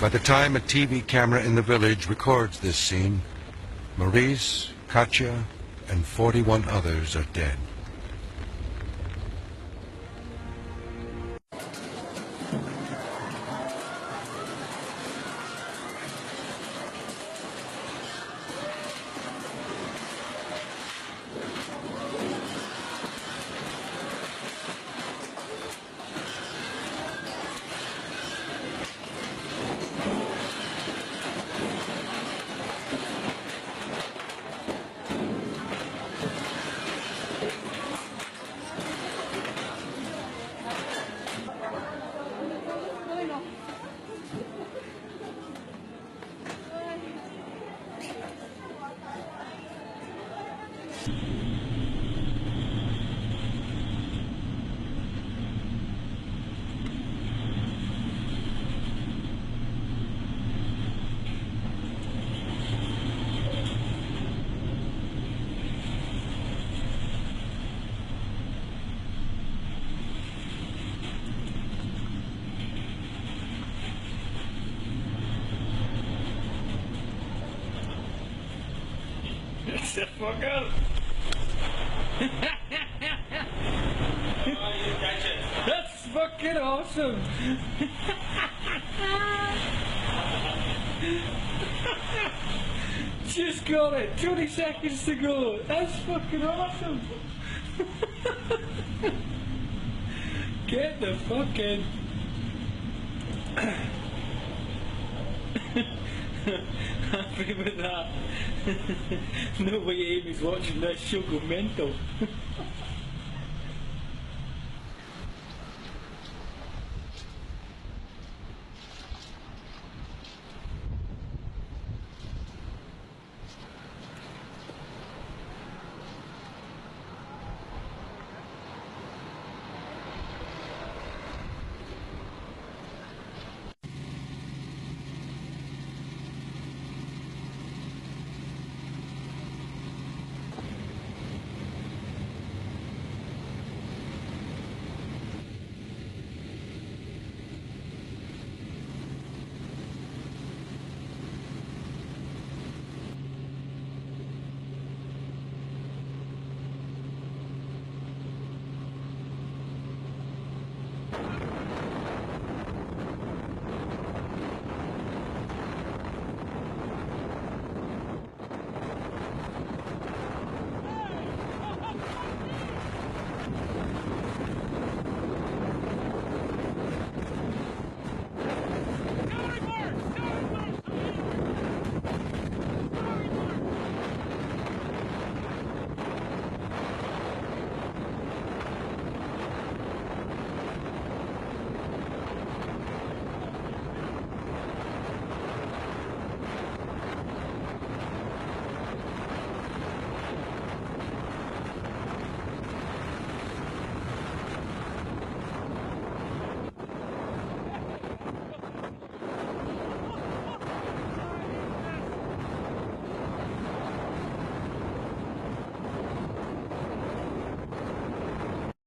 By the time a TV camera in the village records this scene, Maurice, Katya, and 41 others are dead. Get the fuck out! That's fucking awesome! Just got it! 20 seconds to go! That's fucking awesome! Get the fuck in! Happy with that. No way Amy's watching this, she'll go mental.